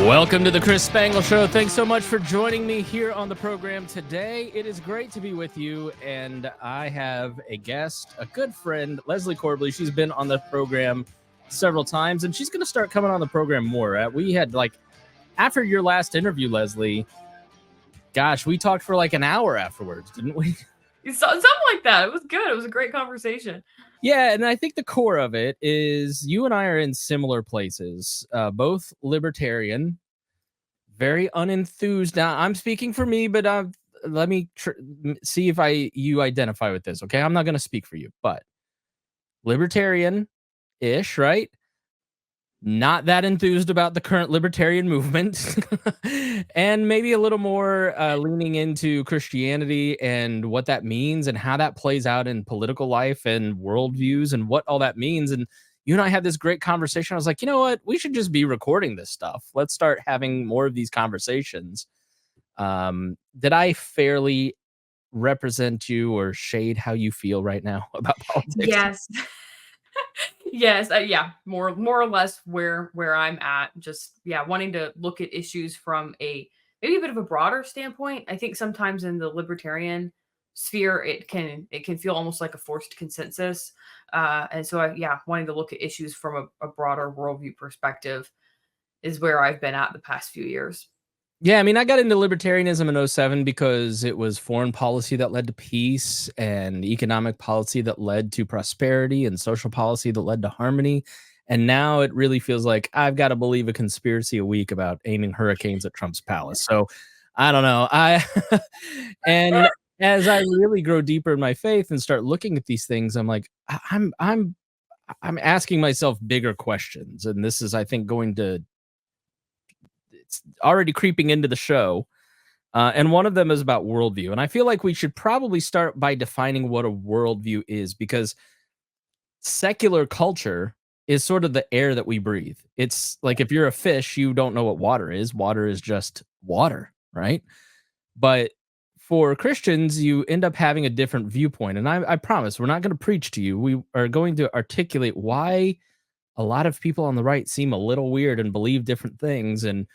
Welcome to the Chris Spangle Show. Thanks so much for joining me here on the program today. It is great to be with you, and I have a guest, a good friend, Leslie Corbly. She's been on the program several times, and she's going to start coming on the program more. We had, after your last interview, Leslie, gosh, we talked for like an hour afterwards, didn't we? Something like that. It was good. It was a great conversation. Yeah, and I think the core of it is you and I are in similar places, both libertarian, very unenthused. Now, I'm speaking for me, but let me see if you identify with this, okay? I'm not going to speak for you, but libertarian-ish, right? Not that enthused about the current libertarian movement, and maybe a little more leaning into Christianity and what that means and how that plays out in political life and worldviews and what all that means. And you and I had this great conversation. I was like, you know what? We should just be recording this stuff. Let's start having more of these conversations. Did I fairly represent you or shade how you feel right now about politics? Yes. Yes, yeah, more or less where I'm at. Just wanting to look at issues from maybe a bit of a broader standpoint. I think sometimes in the libertarian sphere, it can feel almost like a forced consensus, and so wanting to look at issues from a broader worldview perspective is where I've been at the past few years. Yeah, I mean, I got into libertarianism in 07 because it was foreign policy that led to peace and economic policy that led to prosperity and social policy that led to harmony. And now it really feels like I've got to believe a conspiracy a week about aiming hurricanes at Trump's palace. So I don't know. And as I really grow deeper in my faith and start looking at these things, I'm like, I'm asking myself bigger questions. And this is, I think, it's already creeping into the show. And one of them is about worldview. And I feel like we should probably start by defining what a worldview is, because secular culture is sort of the air that we breathe. It's like if you're a fish, you don't know what water is. Water is just water, right? But for Christians, you end up having a different viewpoint. And I promise we're not going to preach to you. We are going to articulate why a lot of people on the right seem a little weird and believe different things. And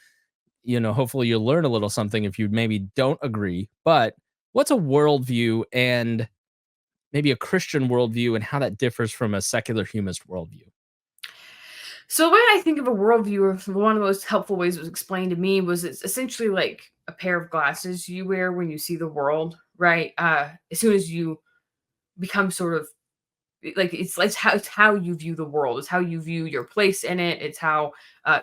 hopefully you'll learn a little something if you maybe don't agree. But what's a worldview, and maybe a Christian worldview, and how that differs from a secular humanist worldview? So the way I think of a worldview, or one of the most helpful ways it was explained to me, was it's essentially like a pair of glasses you wear when you see the world, right? As soon as you become sort of like it's how you view the world. It's how you view your place in it. It's how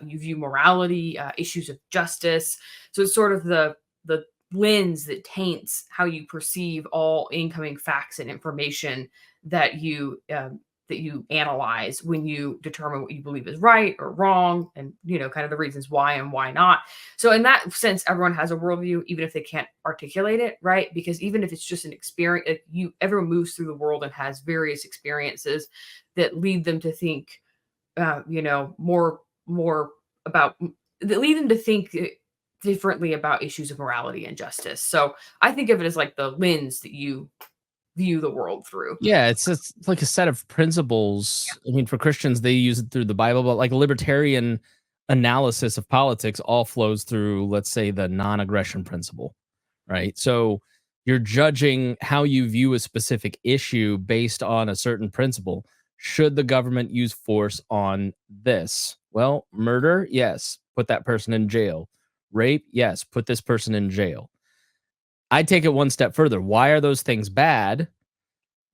you view morality, issues of justice. So it's sort of the lens that taints how you perceive all incoming facts and information that you analyze when you determine what you believe is right or wrong, and kind of the reasons why and why not. So in that sense, everyone has a worldview, even if they can't articulate it, right? Because even if it's just an experience, everyone moves through the world and has various experiences that lead them to think, more about that lead them to think differently about issues of morality and justice. So I think of it as like the lens that you view the world through. Yeah, it's like a set of principles. I mean, for Christians, they use it through the Bible, but like libertarian analysis of politics all flows through, let's say, the non-aggression principle, right? So you're judging how you view a specific issue based on a certain principle. Should the government use force on this? Well, murder, yes, put that person in jail. Rape, yes, put this person in jail. I take it one step further. Why are those things bad?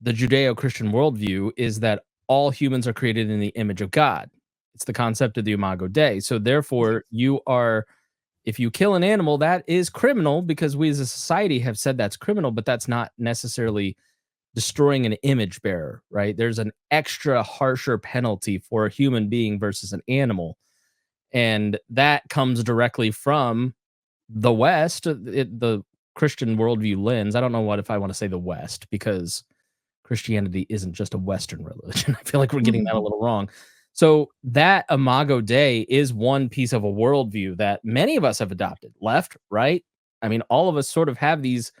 The Judeo-Christian worldview is that all humans are created in the image of God. It's the concept of the Imago Dei. So therefore, if you kill an animal, that is criminal, because we as a society have said that's criminal, but that's not necessarily destroying an image bearer, right? There's an extra harsher penalty for a human being versus an animal. And that comes directly from the West, the Christian worldview lens. I don't know if I want to say the West, because Christianity isn't just a Western religion. I feel like we're getting that a little wrong. So that Imago Dei is one piece of a worldview that many of us have adopted, left, right. I mean, all of us sort of have these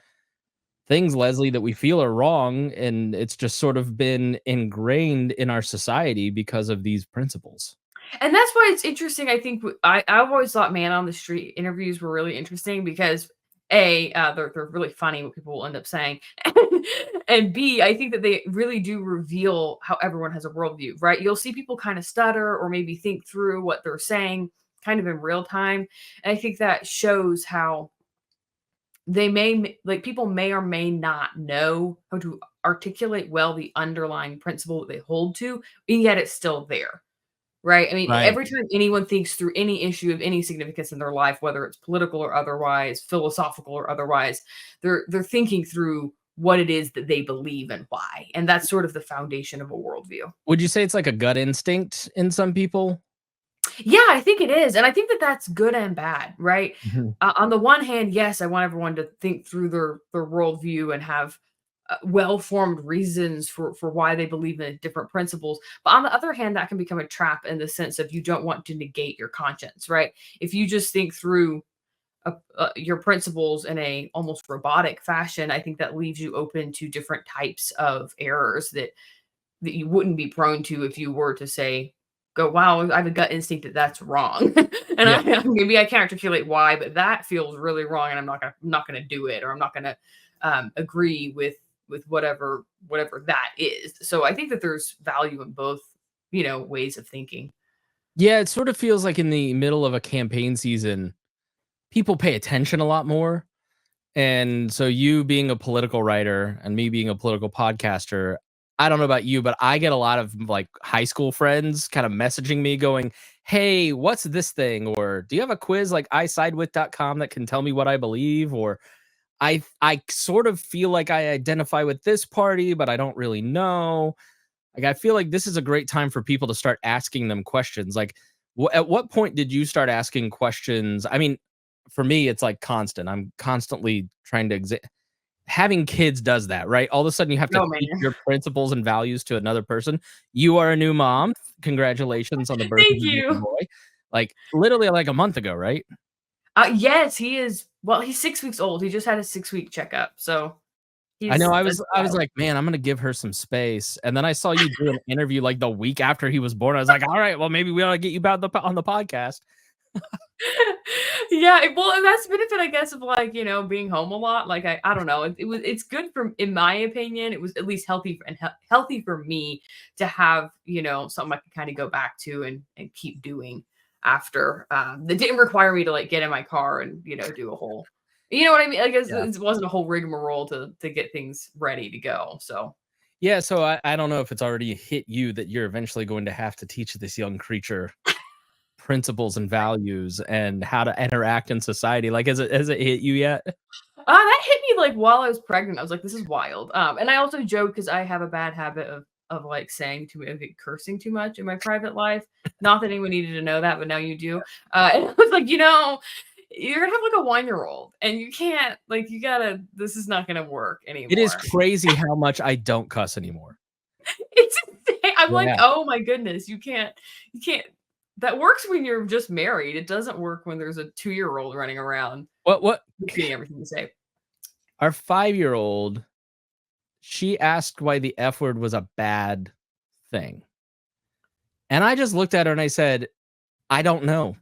things, Leslie, that we feel are wrong, and it's just sort of been ingrained in our society because of these principles. And that's why it's interesting. I think I've always thought man on the street interviews were really interesting because they're really funny what people will end up saying, and B, I think that they really do reveal how everyone has a worldview, right? You'll see people kind of stutter or maybe think through what they're saying kind of in real time, and I think that shows how they may like people may or may not know how to articulate well the underlying principle that they hold to, and yet it's still there. Right? I mean, Right. every time anyone thinks through any issue of any significance in their life, whether it's political or otherwise, philosophical or otherwise, they're thinking through what it is that they believe and why. And that's sort of the foundation of a worldview. Would you say it's like a gut instinct in some people? Yeah, I think it is. And I think that that's good and bad, right? Mhm. On the one hand, yes, I want everyone to think through their worldview and have well-formed reasons for why they believe in different principles. But on the other hand, that can become a trap in the sense of you don't want to negate your conscience, right? If you just think through your principles in a almost robotic fashion, I think that leaves you open to different types of errors that you wouldn't be prone to if you were to say, go, wow, I have a gut instinct that that's wrong. And Yeah. maybe I can't articulate why, but that feels really wrong. And I'm not going to do it, or I'm not going to agree with whatever that is. So I think that there's value in both, ways of thinking. Yeah, it sort of feels like in the middle of a campaign season, people pay attention a lot more. And so you being a political writer and me being a political podcaster, I don't know about you, but I get a lot of like high school friends kind of messaging me going, "Hey, what's this thing?" Or "Do you have a quiz like isidewith.com that can tell me what I believe?" Or I sort of feel like I identify with this party, but I don't really know. Like I feel like this is a great time for people to start asking them questions. Like at what point did you start asking questions? I mean, for me it's like constant. I'm constantly trying to having kids does that, right? All of a sudden you have to Oh teach man. your principles and values to another person. You are a new mom. Congratulations on the birth of Thank your baby you. boy. Like literally like a month ago, right? Yes, he is. Well, he's 6 weeks old. He just had a 6 week checkup. So I know he's a I was child. like, "Man, I'm gonna give her some space." And then I saw you do an interview like the week after he was born. I was like, "All right, well maybe we ought to get you back on the podcast." Yeah, well, and that's the benefit, I guess, of like, being home a lot. Like I don't know. It's good for in my opinion, it was at least healthy and healthy for me to have, something I could kind of go back to and keep doing after that didn't require me to like get in my car and, do a whole you know what I mean? Like Yeah. it wasn't a whole rigmarole to get things ready to go. So Yeah, so I don't know if it's already hit you that you're eventually going to have to teach this young creature principles and values and how to interact in society. Like, has it hit you yet? that hit me like while I was pregnant. I was like, this is wild. And I also joke because I have a bad habit of like saying cursing too much in my private life. Not that anyone needed to know that, but now you do. And I was like, you're gonna have like a 1 year old, and you can't like you gotta. This is not gonna work It is anymore. crazy how much I don't cuss anymore. It's insane. I'm like, Yeah. oh my goodness, you can't. That works when you're just married. It doesn't work when there's a 2 year old running around What repeating everything you say. our 5-year-old, she asked why the F word was a bad thing. And I just looked at her and I said, "I don't know."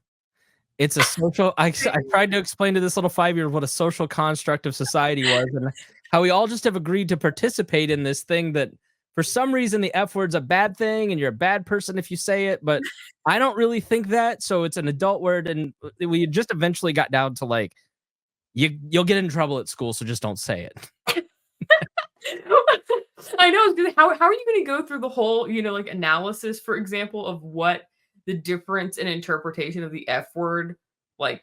It's a social I tried to explain to this little 5-year-old what a social construct of society was and how we all just have agreed to participate in this thing that for some reason the F word's a bad thing and you're a bad person if you say it, but I don't really think that, so it's an adult word, and we just eventually got down to, like, you'll get in trouble at school, so just don't say it. I know. How are you going to go through the whole, like analysis, for example, of what the difference in interpretation of the F word, like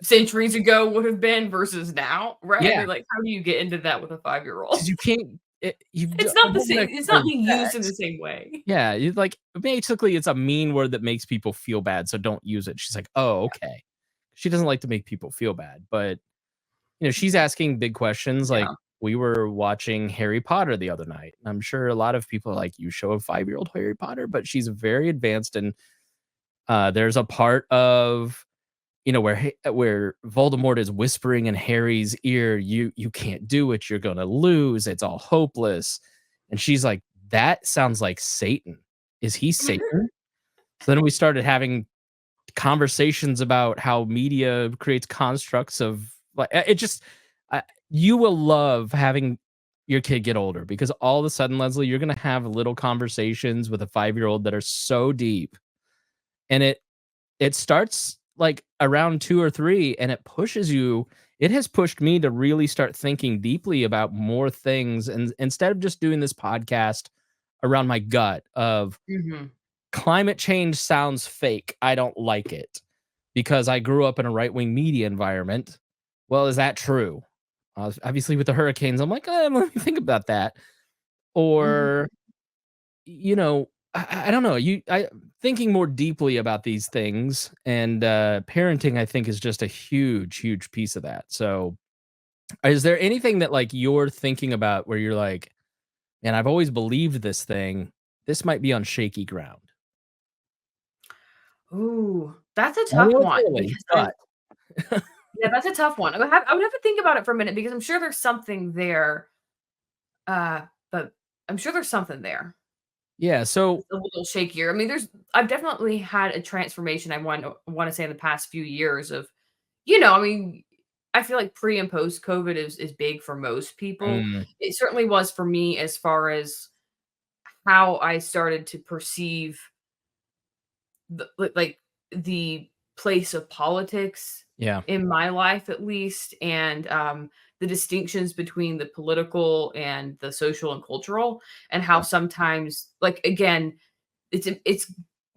centuries ago, would have been versus now, right? I Yeah, mean, like, how do you get into that with a 5 year old? because you can't you It's don't not the wanna same. It's not expose being used in the sex. same way. Yeah, you like basically it's a mean word that makes people feel bad, so don't use it. She's like, "Oh, okay." She doesn't like to make people feel bad, but she's asking big questions. Like Yeah. we were watching Harry Potter the other night. I'm sure a lot of people are like, "You show a 5-year-old Harry Potter," but she's very advanced, and there's a part of where Voldemort is whispering in Harry's ear, "You can't do it. You're gonna lose. It's all hopeless." And she's like, "That sounds like Satan. Is he Satan?" So then we started having conversations about how media creates constructs of like it just uh, you will love having your kid get older because all of a sudden, Leslie, you're gonna have little conversations with a 5-year-old that are so deep, and it starts like around 2 or 3 and it pushes you. It has pushed me to really start thinking deeply about more things, and instead of just doing this podcast around my gut of Hmm. climate change sounds fake, I don't like it because I grew up in a right-wing media environment. Well, is that true? Obviously with the hurricanes, I'm like, let me think about that. Hmm. Or, you know, I don't know. I thinking more deeply about these things, and parenting, I think, is just a huge, huge piece of that. So, is there anything that like you're thinking about where you're like, man, I've always believed this thing. This might be on shaky ground. Ooh, that's a I tough know it's one early, because but yeah, that's a tough one. I would have to think about it for a minute because I'm sure there's something there. But I'm sure there's something there. yeah. So It's a little shakier. I mean, I've definitely had a transformation. I want to say in the past few years of, I mean, I feel like pre and post COVID is big for most people. mm, It certainly was for me as far as how I started to perceive like the place of politics yeah, in my life at least, and the distinctions between the political and the social and cultural, and how yeah, sometimes, like, again, it's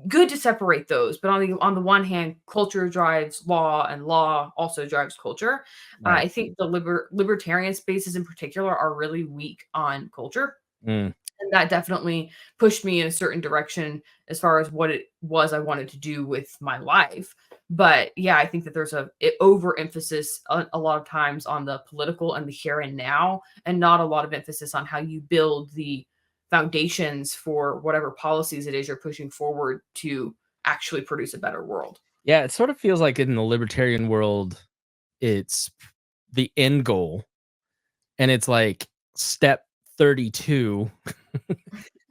good to separate those, but on the one hand, culture drives law and law also drives culture. right. I think the libertarian spaces in particular are really weak on culture, Mm. and that definitely pushed me in a certain direction as far as what it was I wanted to do with my life. But yeah, I think that there's overemphasis a lot of times on the political and the here and now, and not a lot of emphasis on how you build the foundations for whatever policies it is you're pushing forward to actually produce a better world. Yeah, it sort of feels like in the libertarian world, it's the end goal, and it's like step 32,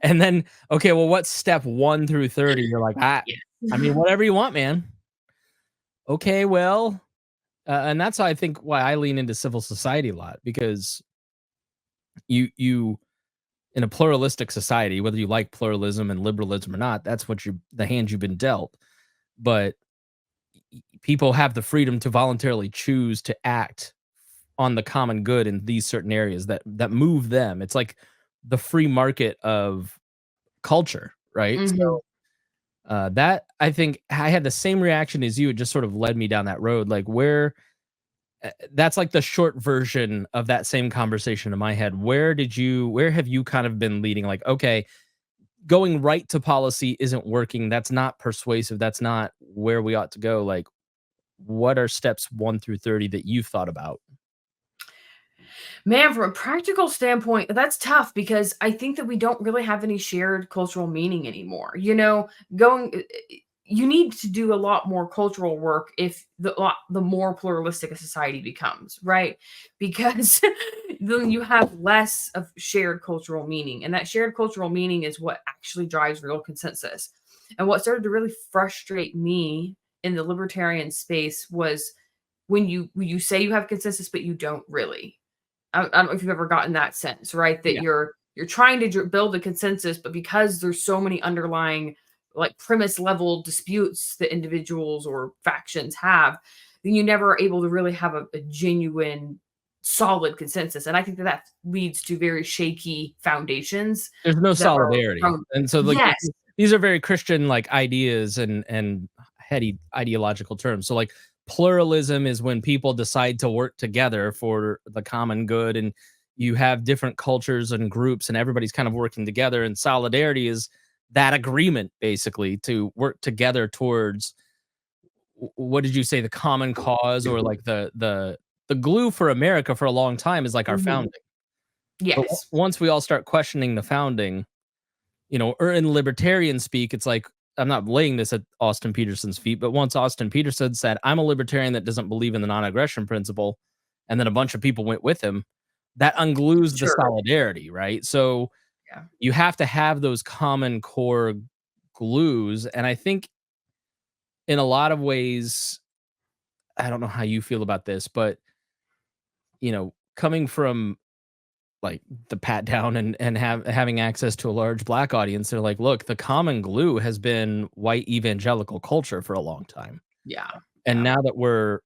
and then, okay, well, what's step 1 through 30? You're like, I mean, Yeah. whatever you want, man. Okay, well, and that's, I think, why I lean into civil society a lot because you in a pluralistic society, whether you like pluralism and liberalism or not, that's what you the hand you've been dealt. But people have the freedom to voluntarily choose to act on the common good in these certain areas that move them. It's like the free market of culture, right? Mhm. So that I think I had the same reaction as you. It just sort of led me down that road, like where that's like the short version of that same conversation in my head. Where have you kind of been leading? Like, okay, going right to policy isn't working. That's not persuasive. That's not where we ought to go. Like, what are steps 1 through 30 that you've thought about? Man, from a practical standpoint, that's tough because I think that we don't really have any shared cultural meaning anymore. Going you need to do a lot more cultural work if the more pluralistic a society becomes, right? Because then you have less of shared cultural meaning, and that shared cultural meaning is what actually drives real consensus. And what started to really frustrate me in the libertarian space was when you say you have consensus, but you don't really. I don't know if you've ever gotten that sense, right? That Yeah. you're trying to build a consensus, but because there's so many underlying, like, premise level disputes that individuals or factions have, then you never are able to really have a genuine, solid consensus. And I think that that leads to very shaky foundations There's no that are solidarity. prone. And so, like, Yes. these are very Christian, like, ideas and heady ideological terms. So, like, pluralism is when people decide to work together for the common good, and you have different cultures and groups, and everybody's kind of working together, and solidarity is that agreement, basically, to work together towards what did you say, the common cause, or, like, the glue for America for a long time is, like, our Mhm. founding. But Yes. once we all start questioning the founding, or in libertarian speak, it's like I'm not laying this at Austin Peterson's feet, but once Austin Peterson said, "I'm a libertarian that doesn't believe in the non-aggression principle," and then a bunch of people went with him, that unglues the Sure. solidarity, right? So Yeah. you have to have those common core glues. And I think in a lot of ways, I don't know how you feel about this, but coming from like the pat down and having access to a large black audience, they're like, look, the common glue has been white evangelical culture for a long time. Yeah. And Yeah. now that we're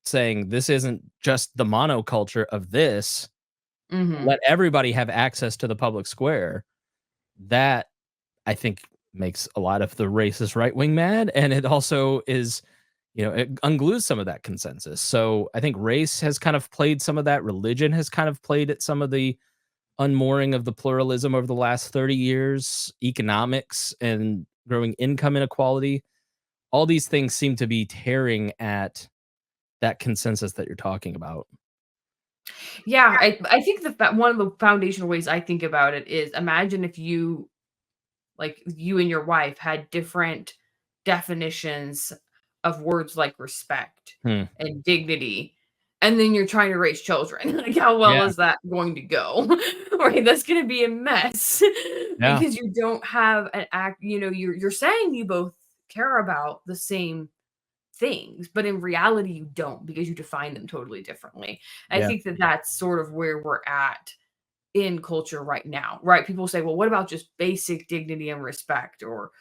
saying this isn't just the monoculture of this, Mhm. let everybody have access to the public square, that I think makes a lot of the racist right wing mad. And it also is, it unglues some of that consensus. So I think race has kind of played some of that. Religion has kind of played at some of the unmooring of the pluralism over the last 30 years, economics and growing income inequality. All these things seem to be tearing at that consensus that you're talking about. Yeah, I think one of the foundational ways I think about it is imagine if you like you and your wife had different definitions of words like respect Hmm. and dignity, and then you're trying to raise children. Like, how well Yeah. is that going to go? Right? That's going to be a mess Yeah. because you don't have an act. You're saying you both care about the same things, but in reality, you don't because you define them totally differently. I Yeah. think that that's sort of where we're at in culture right now, right? People say, well, what about just basic dignity and respect or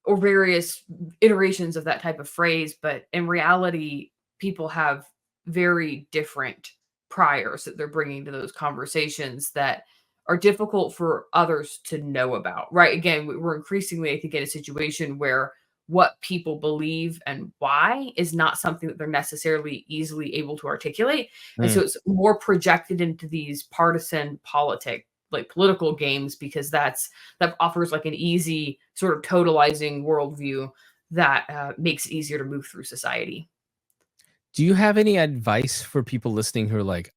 various iterations of that type of phrase? But in reality, people have very different priors that they're bringing to those conversations that are difficult for others to know about, right? Again, we're increasingly, I think, in a situation where what people believe and why is not something that they're necessarily easily able to articulate. And Hmm. so it's more projected into these partisan like political games, because that offers like an easy sort of totalizing worldview that makes it easier to move through society. Do you have any advice for people listening who are like,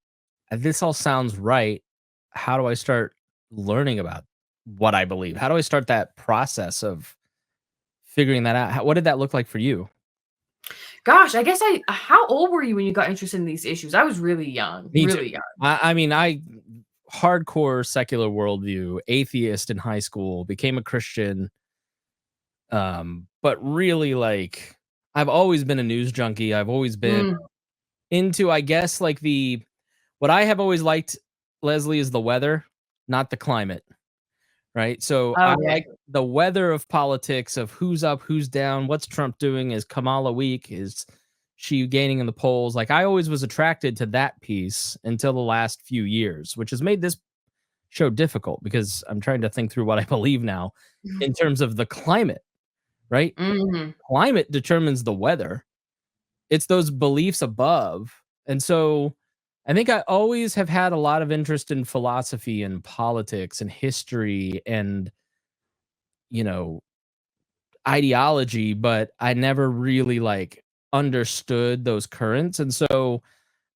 this all sounds right. How do I start learning about what I believe? How do I start that process of figuring that out? What did that look like for you? Gosh, I guess how old were you when you got interested in these issues? I was really young, Me too. really young. I mean, I hardcore secular worldview, atheist in high school, became a Christian. But really, like, I've always been a news junkie. I've always been Mm. into, I guess, like what I have always liked, Leslie, is the weather, not the climate. Right? So, I Okay. like the weather of politics, of who's up, who's down, what's Trump doing, is Kamala weak, is she gaining in the polls? Like, I always was attracted to that piece until the last few years, which has made this show difficult because I'm trying to think through what I believe now in terms of the climate, right? Mhm. Climate determines the weather. It's those beliefs above. And so I think I always have had a lot of interest in philosophy and politics and history and, you know, ideology, but I never really like understood those currents. And so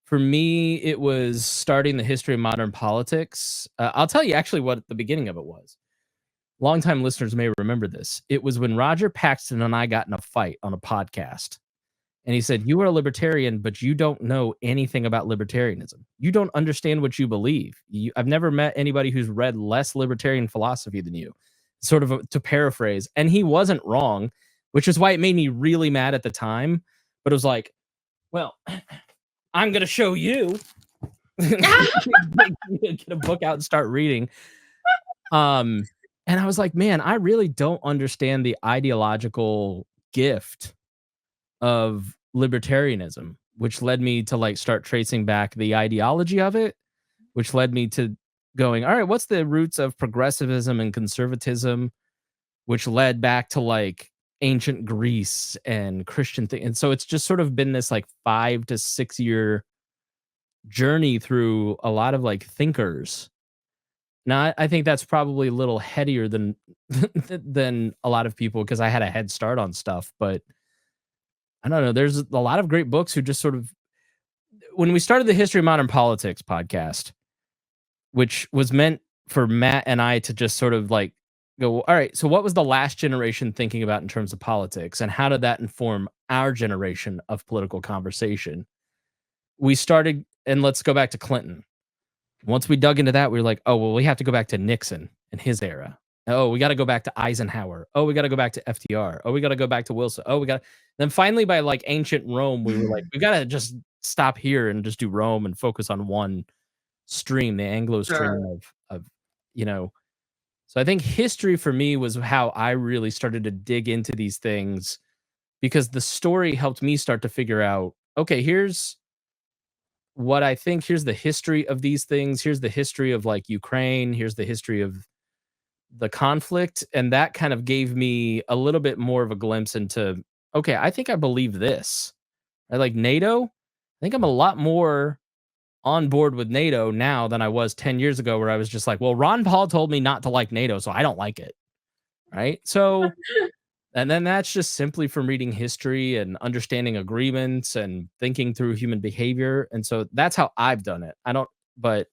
for me, it was starting the history of modern politics. I'll tell you actually what the beginning of it was. Longtime listeners may remember this. It was when Roger Paxton and I got in a fight on a podcast. And he said, "You are a libertarian, but you don't know anything about libertarianism. You don't understand what you believe. I've never met anybody who's read less libertarian philosophy than you," sort of to paraphrase. And he wasn't wrong, which is why it made me really mad at the time. But it was like, well, I'm going to show you. Get a book out and start reading. Um, and I was like, man, I really don't understand the ideological gift of libertarianism, which led me to like start tracing back the ideology of it, which led me to going, all right, what's the roots of progressivism and conservatism, which led back to like ancient Greece and Christian thing. And so it's just sort of been this like 5 to 6 year journey through a lot of like thinkers. Now, I think that's probably a little headier than than a lot of people because I had a head start on stuff, but I don't know. There's a lot of great books who just sort of when we started the History of Modern Politics podcast, which was meant for Matt and I to just sort of like go, all right, so what was the last generation thinking about in terms of politics and how did that inform our generation of political conversation? We started, and let's go back to Clinton. Once we dug into that, we were like, oh, well, we have to go back to Nixon and his era. Oh, we got to go back to Eisenhower. Oh, we got to go back to FDR. Oh, we got to go back to Wilson. Oh, we got. Then finally, by like ancient Rome, we were like, we got to just stop here and just do Rome and focus on one stream, the Anglo Sure. stream of you know. So I think history for me was how I really started to dig into these things because the story helped me start to figure out, okay, here's what I think. Here's the history of these things. Here's the history of like Ukraine. Here's the history of the conflict, and that kind of gave me a little bit more of a glimpse into, okay, I think I believe this. I like NATO. I think I'm a lot more on board with NATO now than I was 10 years ago, where I was just like, well, Ron Paul told me not to like NATO, so I don't like it. Right. So, and then that's just simply from reading history and understanding agreements and thinking through human behavior. And so that's how I've done it. But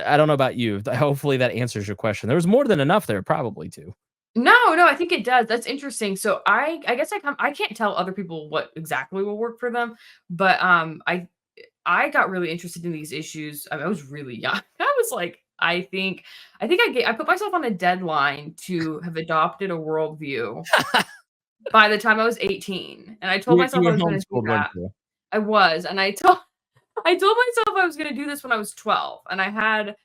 I don't know about you. Hopefully that answers your question. There was more than enough there, probably too. No, no, I think it does. That's interesting. So I guess I can't tell other people what exactly will work for them, but I got really interested in these issues. I was really young. I was like, I put myself on a deadline to have adopted a worldview by the time I was 18. And I told You myself I were was going to do homeschooled, weren't that. you? I was, and I told myself I was going to do this when I was 12, and I had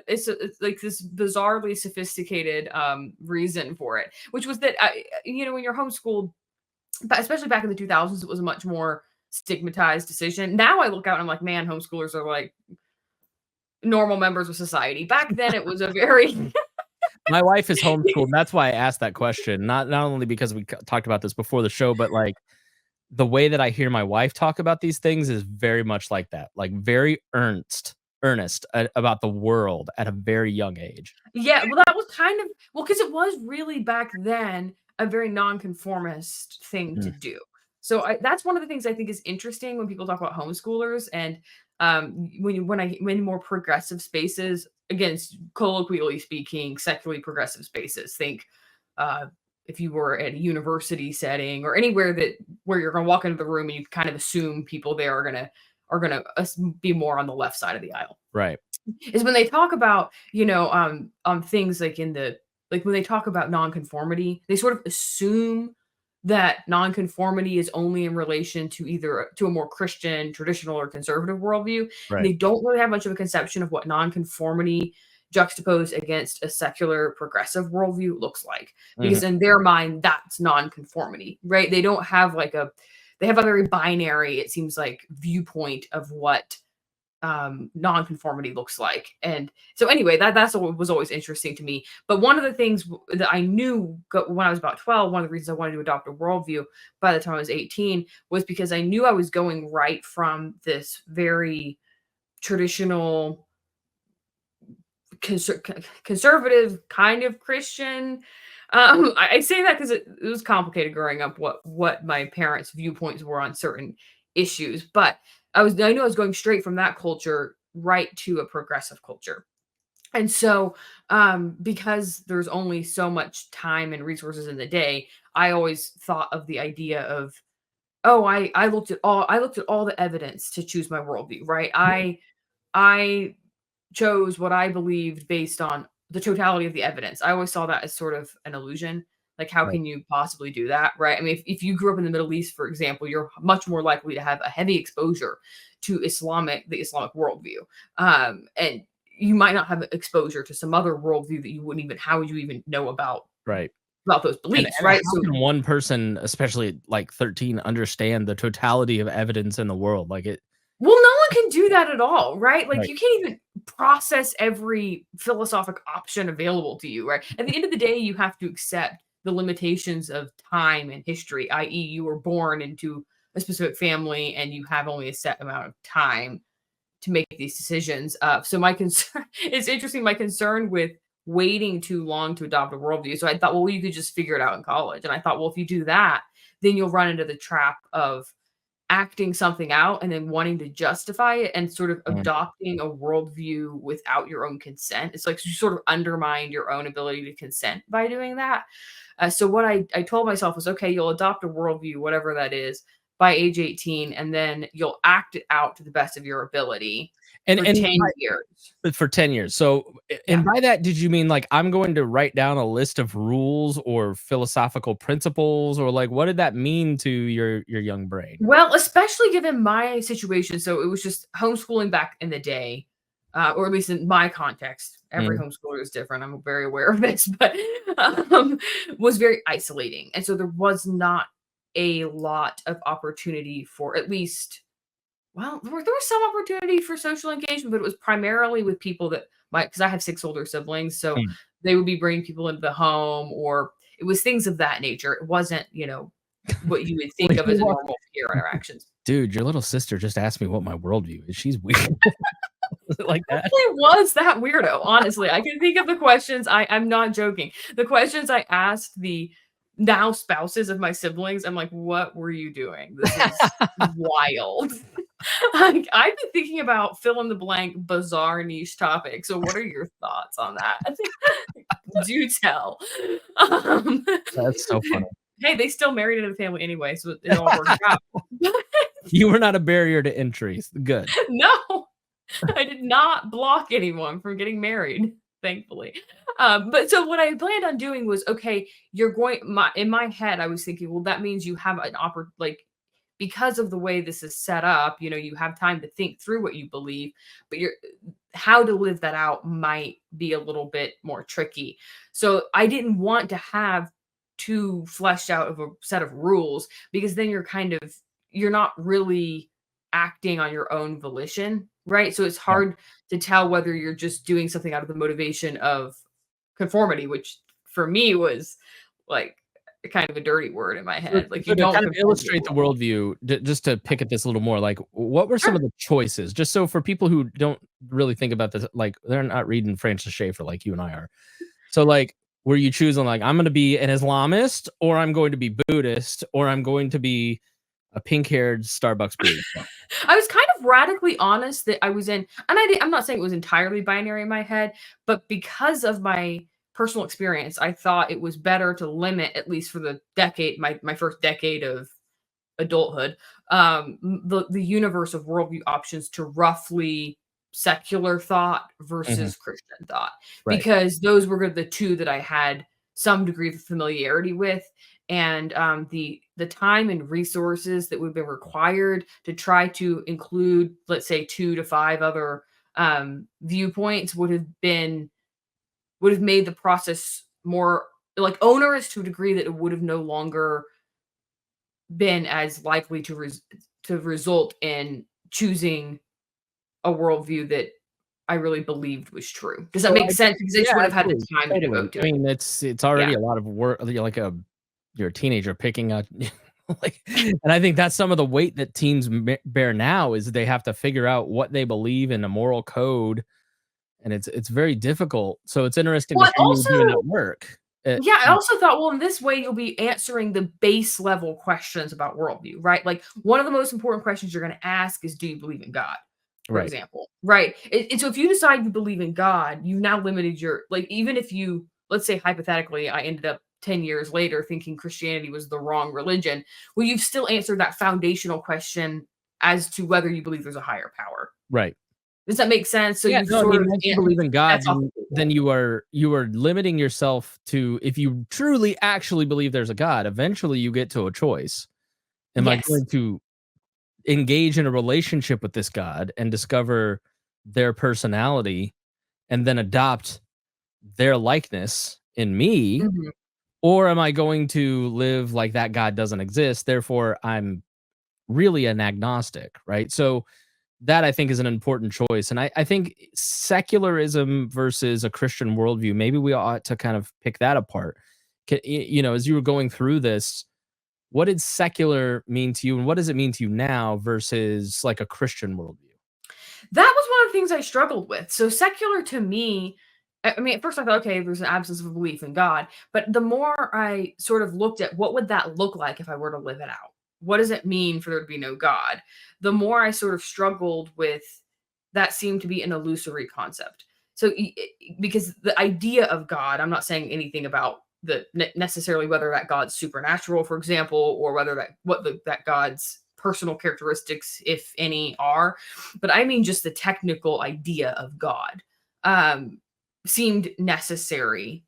it's like this bizarrely sophisticated reason for it, which was that when you're homeschooled, but especially back in the 2000s, it was a much more stigmatized decision. Now I look out and I'm like, man, homeschoolers are like normal members of society. Back then, it was a very My wife is homeschooled, and that's why I asked that question. Not only because we talked about this before the show, but like the way that I hear my wife talk about these things is very much like that, like very earnest about the world at a very young age. yeah. Well, that was kind of because it was really back then a very nonconformist thing to Mm, do. So that's one of the things I think is interesting when people talk about homeschoolers and when more progressive spaces, again, colloquially speaking, secularly progressive spaces. Think uh, if you were at a university setting or anywhere that where you're going to walk into the room and you kind of assume people there are gonna be more on the left side of the aisle right. is when they talk about, things like like when they talk about nonconformity, they sort of assume that nonconformity is only in relation to either to a more Christian, traditional, or conservative worldview. And Right. they don't really have much of a conception of what nonconformity juxtaposed against a secular progressive worldview looks like. Mhm. Because in their mind, that's nonconformity, right? They don't have they have a very binary, it seems like, viewpoint of what nonconformity looks like. And so anyway, that's what was always interesting to me. But one of the things that I knew when I was about 12, one of the reasons I wanted to adopt a worldview by the time I was 18 was because I knew I was going right from this very traditional conservative kind of Christian. I say that because it was complicated growing up what my parents' viewpoints were on certain issues, but I knew I was going straight from that culture right to a progressive culture. And so, because there's only so much time and resources in the day, I always thought of the idea of, oh, I looked at all the evidence to choose my worldview, right? I chose what I believed based on the totality of the evidence. I always saw that as sort of an illusion. Like, how Right. can you possibly do that? Right. I mean, if you grew up in the Middle East, for example, you're much more likely to have a heavy exposure to the Islamic worldview. And you might not have exposure to some other worldview that you wouldn't even, how would you even know Right. about those And beliefs? and Right. how So can one person, especially like 13, understand the totality of evidence in the world? Like it. well, no one can do that at all, right? Like, Right. you can't even process every philosophic option available to you, right? At the end of the day, you have to accept the limitations of time and history, i.e., you were born into a specific family and you have only a set amount of time to make these decisions. So my concern, it's interesting, my concern with waiting too long to adopt a worldview. So I thought, well, you could just figure it out in college. And I thought, well, if you do that, then you'll run into the trap of acting something out and then wanting to justify it and sort of Mm, adopting a worldview without your own consent. It's like you sort of undermine your own ability to consent by doing that. So what I told myself was, okay, you'll adopt a worldview, whatever that is, by age 18, and then you'll act it out to the best of your ability. And for and 10 years. for 10 years. So, Yeah. and by that, did you mean like I'm going to write down a list of rules or philosophical principles, or like what did that mean to your young brain? Well, especially given my situation, so it was just homeschooling back in the day, or at least in my context. Every Mm, homeschooler is different. I'm very aware of this, but was very isolating, and so there was not a lot of opportunity for at least. Well, there was some opportunity for social engagement, but it was primarily with people that might because I have 6 older siblings, so mm. they would be bringing people into the home, or it was things of that nature. It wasn't, what you would think Like, of as a normal peer interactions. dude, your little sister just asked me what my worldview is. She's weird. Was it like that? It was that weirdo, honestly. I can think of the questions. I'm not joking. The questions I asked the now spouses of my siblings, I'm like, "What were you doing? This is wild." Like, I've been thinking about fill in the blank bizarre niche topic. So what are your thoughts on that? Do tell. Um, That's so funny. hey, they still married into the family anyway, so it all worked out. You were not a barrier to entry. Good. No. I did not block anyone from getting married, thankfully. But so what I planned on doing was, okay, you're going in my head, I was thinking, well, that means you have an like because of the way this is set up, you have time to think through what you believe, but how to live that out might be a little bit more tricky. So I didn't want to have too fleshed out of a set of rules because then you're not really acting on your own volition, right? So it's Yeah. hard to tell whether you're just doing something out of the motivation of conformity, which for me was like kind of a dirty word in my So head. Like you so to don't kind of conform to illustrate the the world. worldview, just to pick at this a little more, like what were some Sure. of the choices? Just so for people who don't really think about this, like they're not reading Francis Schaeffer like you and I are. So like, were you choosing like I'm going to be an Islamist, or I'm going to be Buddhist, or I'm going to be a pink-haired Starbucks barista? I was kind of radically honest that I was in, and I'm not saying it was entirely binary in my head, but because of my personal experience, I thought it was better to limit, at least for the decade, my first decade of adulthood, the universe of worldview options to roughly secular thought Mhm. versus Christian thought, Right. because those were the two that I had some degree of familiarity with, and the time and resources that would have been required to try to include, let's say, 2 to 5 other viewpoints would have made the process more like onerous to a degree that it would have no longer been as likely to result in choosing a worldview that I really believed was true. Does that So make sense? Because I just yeah, wouldn't have had the absolutely, time to totally. devote to I it. mean, it's Yeah. already a lot of work. You're like you're a teenager picking up, like, and I think that's some of the weight that teens bear now is they have to figure out what they believe in a moral code, and it's very difficult. So it's interesting to Well, hear you doing that work. yeah, I also thought, well, in this way, you'll be answering the base level questions about worldview, right? Like one of the most important questions you're going to ask is, do you believe in God? For Right. example, right? And so if you decide you believe in God, you've now limited like, even if let's say hypothetically, I ended up 10 years later thinking Christianity was the wrong religion, well, you've still answered that foundational question as to whether you believe there's a higher power. Right. Does that make sense? So Yeah, you've no, I sort mean, of, once you believe in God, that's off then the table. then you are limiting yourself to if you truly actually believe there's a God, eventually you get to a choice. Am I Yes. going to engage in a relationship with this God and discover their personality and then adopt their likeness in me? Mhm. Or am I going to live like that God doesn't exist? Therefore, I'm really an agnostic, right? So that I think is an important choice. And I think secularism versus a Christian worldview, maybe we ought to kind of pick that apart. As you were going through this, what did secular mean to you and what does it mean to you now versus like a Christian worldview? That was one of the things I struggled with. So secular to me, I mean, at first I thought, okay, there's an absence of a belief in God. But the more I sort of looked at what would that look like if I were to live it out? What does it mean for there to be no God? The more I sort of struggled with that seemed to be an illusory concept. So because the idea of God, I'm not saying anything about the necessarily whether that God's supernatural, for example, or whether that God's personal characteristics, if any, are. But I mean just the technical idea of God seemed necessary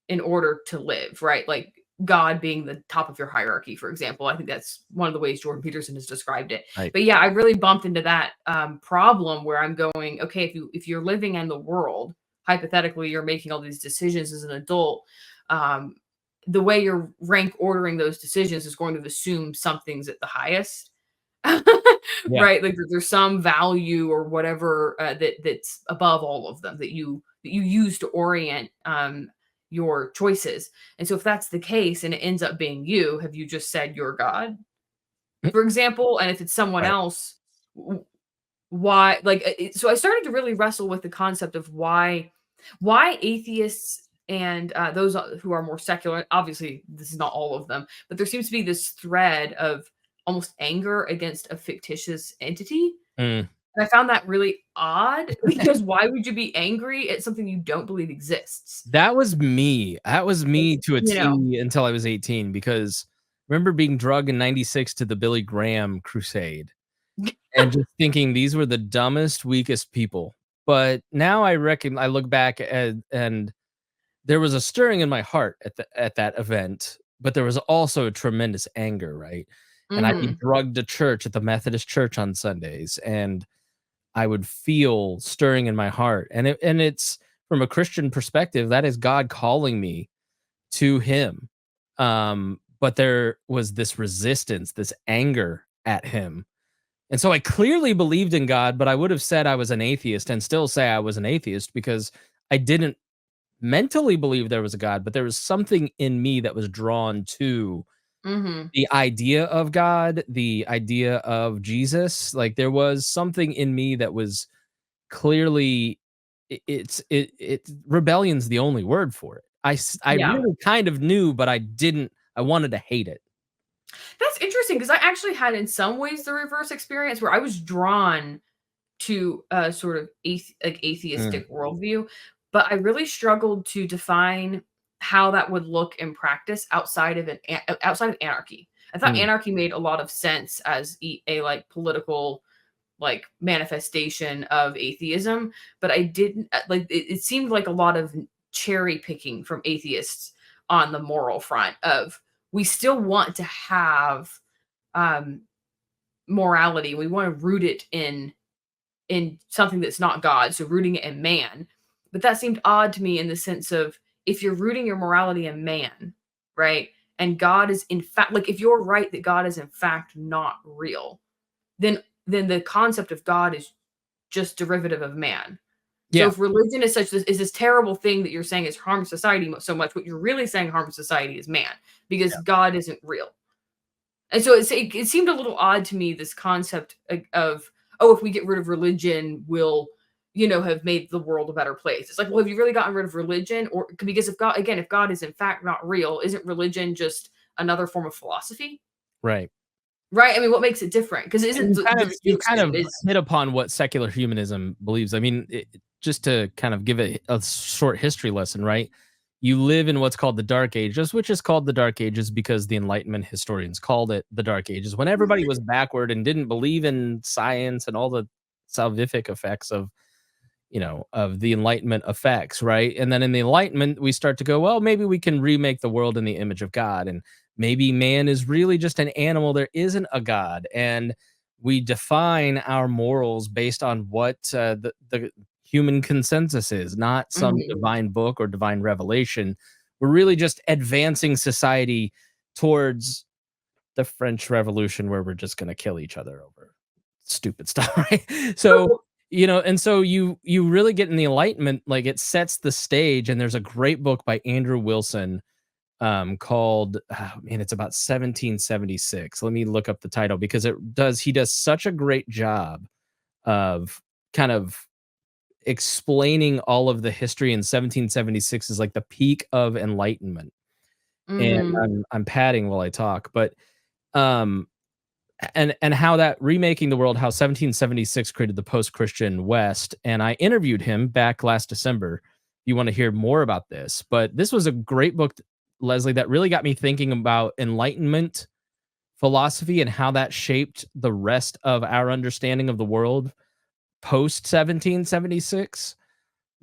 in order to live, right? Like God being the top of your hierarchy, for example. I think that's one of the ways Jordan Peterson has described it. Right. But yeah, I really bumped into that problem where I'm going, okay, if you're living in the world, hypothetically, you're making all these decisions as an adult. The way you're rank ordering those decisions is going to assume something's at the highest. Yeah. Right, like there's some value or whatever that's above all of them that you use to orient your choices. And so if that's the case and it ends up being you, have you just said you're God, Mm, for example? And if it's someone right. else, why? Like, so I started to really wrestle with the concept of why atheists and those who are more secular. Obviously, this is not all of them, but there seems to be this thread of almost anger against a fictitious entity. Mm. And I found that really odd because why would you be angry at something you don't believe exists? That was me. That was me to a You know, T until I was 18, because I remember being drugged in 96 to the Billy Graham crusade and just thinking these were the dumbest, weakest people. But now I look back and there was a stirring in my heart at that event, but there was also a tremendous anger, right? And I'd be mhm, drugged to church at the Methodist church on Sundays, and I would feel stirring in my heart. And it's from a Christian perspective, that is God calling me to him. But there was this resistance, this anger at him. And so I clearly believed in God, but I would have said I was an atheist and still say I was an atheist because I didn't mentally believe there was a God, but there was something in me that was drawn to mhm. the idea of God, the idea of Jesus. Like there was something in me that was clearly it rebellion's the only word for it. I Yeah. really kind of knew, but I wanted to hate it. That's interesting because I actually had in some ways the reverse experience where I was drawn to a sort of Mm, atheistic worldview, but I really struggled to define how that would look in practice outside of anarchy. I thought mm, anarchy made a lot of sense as a like political like manifestation of atheism, but I didn't like it seemed like a lot of cherry picking from atheists on the moral front of we still want to have um morality. We want to root it in something that's not God, so rooting it in man. But that seemed odd to me in the sense of if you're rooting your morality in man, right? And God is in fact like if you're right that God is in fact not real, then the concept of God is just derivative of man. So yeah, if religion is this terrible thing that you're saying is harms society so much, what you're really saying harms society is man because yeah, God isn't real. And so it seemed a little odd to me, this concept of, oh, if we get rid of religion, we'll, have made the world a better place. It's like, well, have you really gotten rid of religion? Or because if God is in fact not real, isn't religion just another form of philosophy? right. Right? I mean, what makes it different? Because isn't And the you kind distinction of is hit upon what secular humanism believes. I mean, just to kind of give it a short history lesson, right? You live in what's called the Dark Ages, which is called the Dark Ages because the Enlightenment historians called it the Dark Ages, when everybody was backward and didn't believe in science and all the salvific effects of the Enlightenment effects, right? And then in the Enlightenment, we start to go, well, maybe we can remake the world in the image of God. And maybe man is really just an animal. There isn't a God. And we define our morals based on what the human consensus is, not some Mhm. divine book or divine revelation. We're really just advancing society towards the French Revolution, where we're just going to kill each other over stupid stuff, right? So, and so you really get in the Enlightenment, like it sets the stage. And there's a great book by Andrew Wilson called, man, it's about 1776. Let me look up the title because he does such a great job of kind of explaining all of the history. In 1776 is like the peak of enlightenment. And Mm. I'm padding while I talk, but um and how that remaking the world, how 1776 created the post-Christian West. And I interviewed him back last December. You want to hear more about this, but this was a great book, Leslie, that really got me thinking about enlightenment philosophy and how that shaped the rest of our understanding of the world post 1776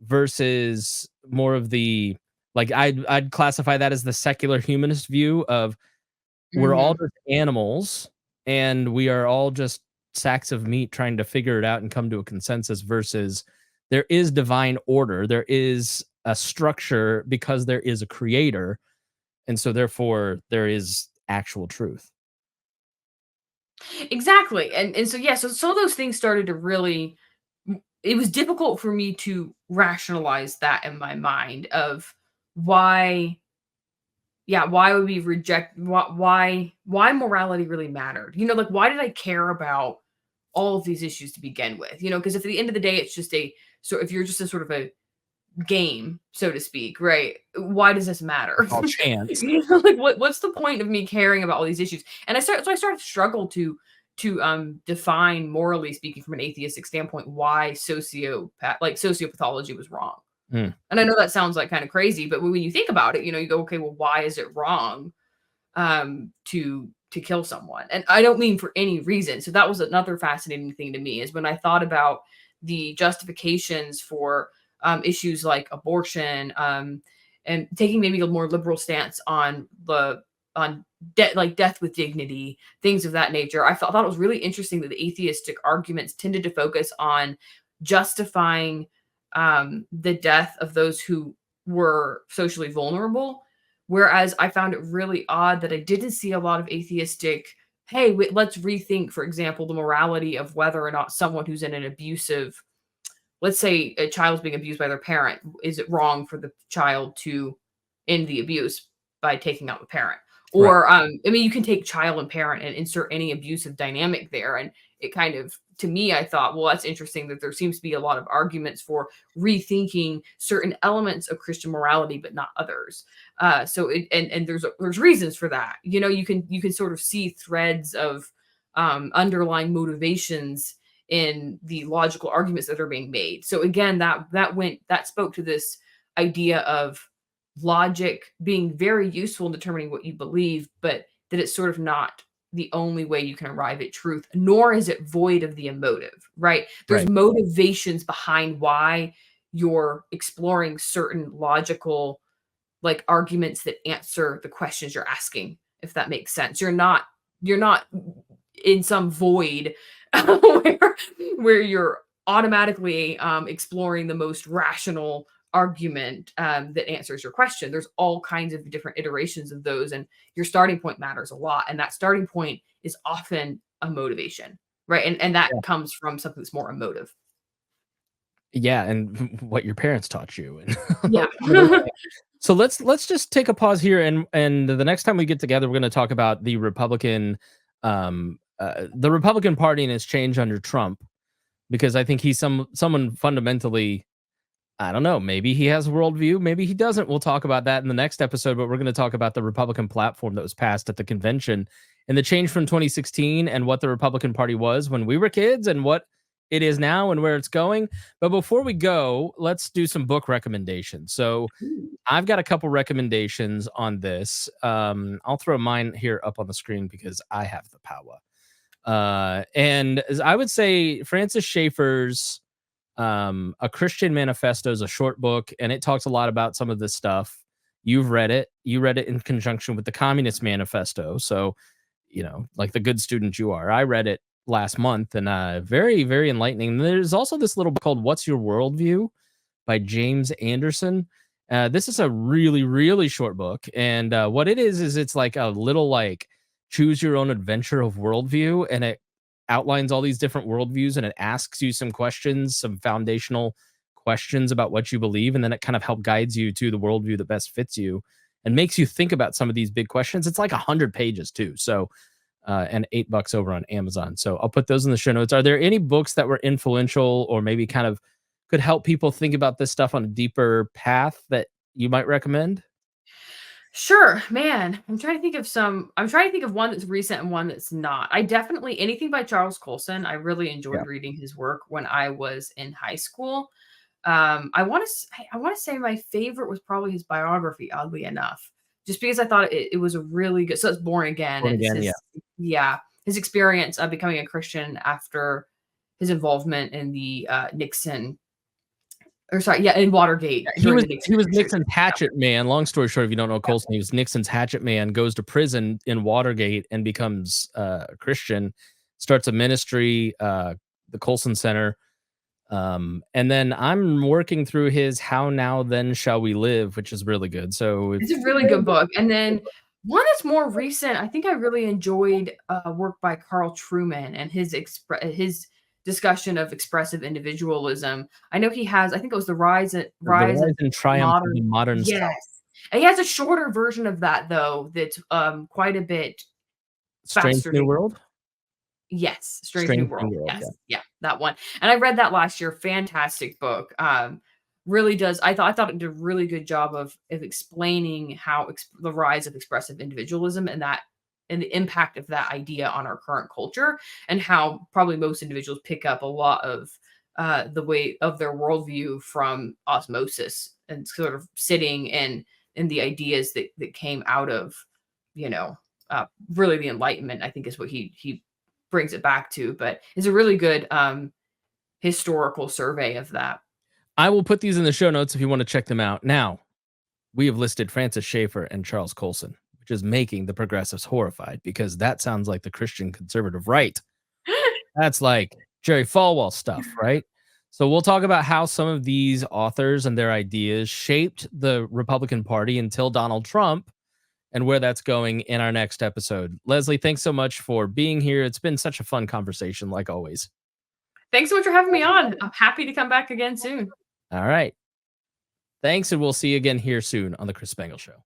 versus more of the, like, I'd classify that as the secular humanist view of we're all Mhm. just animals and we are all just sacks of meat trying to figure it out and come to a consensus versus there is divine order. There is a structure because there is a creator. And so therefore there is actual truth. Exactly. And so yeah, so those things started to really it was difficult for me to rationalize that in my mind of why yeah, why would we reject why morality really mattered. You know, like why did I care about all of these issues to begin with? You know, because if at the end of the day it's just a so if you're just a sort of a game, so to speak, right? Why does this matter? It's all chance. You know, like what's the point of me caring about all these issues? And I started to struggle to define morally speaking from an atheistic standpoint why sociopathology was wrong. Mm, And I know that sounds like kind of crazy, but when you think about it, you know, you go, okay, well, why is it wrong to kill someone? And I don't mean for any reason. So that was another fascinating thing to me is when I thought about the justifications for issues like abortion and taking maybe a more liberal stance on the on like death with dignity, things of that nature. Thought it was really interesting that the atheistic arguments tended to focus on justifying the death of those who were socially vulnerable. Whereas I found it really odd that I didn't see a lot of atheistic, hey, wait, let's rethink, for example, the morality of whether or not someone who's in an abusive, let's say a child's being abused by their parent, is it wrong for the child to end the abuse by taking out the parent? right. Or, I mean, you can take child and parent and insert any abusive dynamic there. And it kind of, to me, I thought, well, that's interesting that there seems to be a lot of arguments for rethinking certain elements of Christian morality, but not others. And there's reasons for that. You know, you can sort of see threads of underlying motivations in the logical arguments that are being made. So again, that spoke to this idea of logic being very useful in determining what you believe, but that it's sort of not the only way you can arrive at truth, nor is it void of the emotive, right? There's Right. motivations behind why you're exploring certain logical like arguments that answer the questions you're asking, if that makes sense. You're not in some void where you're automatically exploring the most rational argument that answers your question. There's all kinds of different iterations of those, and your starting point matters a lot. And that starting point is often a motivation, right? And that Yeah. comes from something that's more emotive. Yeah, and what your parents taught you and Yeah. some of those things. So let's just take a pause here and the next time we get together we're going to talk about the Republican Party and its change under Trump because I think he's someone fundamentally. I don't know. Maybe he has a worldview. Maybe he doesn't. We'll talk about that in the next episode. But we're going to talk about the Republican platform that was passed at the convention and the change from 2016 and what the Republican Party was when we were kids and what it is now and where it's going. But before we go, let's do some book recommendations. So I've got a couple recommendations on this. I'll throw mine here up on the screen because I have the power. And as I would say, Francis Schaeffer's A Christian Manifesto is a short book, and it talks a lot about some of this stuff. You've read it. You read it in conjunction with the Communist Manifesto. So, like the good student you are, I read it last month and very, very enlightening. There's also this little book called What's Your Worldview by James Anderson. This is a really, really short book. And what it is it's like a little like choose your own adventure of worldview. And it outlines all these different worldviews and it asks you some questions, some foundational questions about what you believe. And then it kind of help guides you to the worldview that best fits you and makes you think about some of these big questions. It's like 100 pages too. So, and $8 over on Amazon. So I'll put those in the show notes. Are there any books that were influential or maybe kind of could help people think about this stuff on a deeper path that you might recommend? Sure, man. I'm trying to think of one that's recent and one that's not. I definitely anything by Charles Colson. I really Yeah. enjoyed reading his work when I was in high school. I want to say my favorite was probably his biography, oddly enough. just because I thought it was a really good. So it's Born Again, Born and it's Again, yeah. his experience of becoming a Christian after his involvement in the Nixon, or sorry, yeah, in Watergate He during was the Nixon he was administration. Nixon's hatchet man. Long story short, if you don't know Yeah. Colson, he was Nixon's hatchet man, goes to prison in Watergate and becomes a Christian, starts a ministry, the Colson Center. And then I'm working through his How Now Then Shall We Live, which is really good. So if It's a really good book. And then one that's more recent, I think I really enjoyed work by Carl Trueman and his discussion of expressive individualism. I know he has, I think it was the the rise rise of and triumph of the modern. modern self, Yes. And he has a shorter version of that though, that's quite a bit Strange faster to. New World, Yes, Strange New Strange New World. World, yeah. Yes, yeah, that one. And I read that last year. Fantastic book. Really does. I thought it did a really good job of explaining how the rise of expressive individualism and that and the impact of that idea on our current culture, and how probably most individuals pick up a lot of the way of their worldview from osmosis and sort of sitting in the ideas that came out of, you know, really the Enlightenment. I think is what he brings it back to, but it's a really good historical survey of that. I will put these in the show notes if you want to check them out. Now, we have listed Francis Schaeffer and Charles Colson, which is making the progressives horrified because that sounds like the Christian conservative right. That's like Jerry Falwell stuff, right? So we'll talk about how some of these authors and their ideas shaped the Republican Party until Donald Trump and where that's going in our next episode. Leslie, thanks so much for being here. It's been such a fun conversation, like always. Thanks so much for having me on. I'm happy to come back again soon. All right. Thanks, and we'll see you again here soon on the Chris Spangle Show.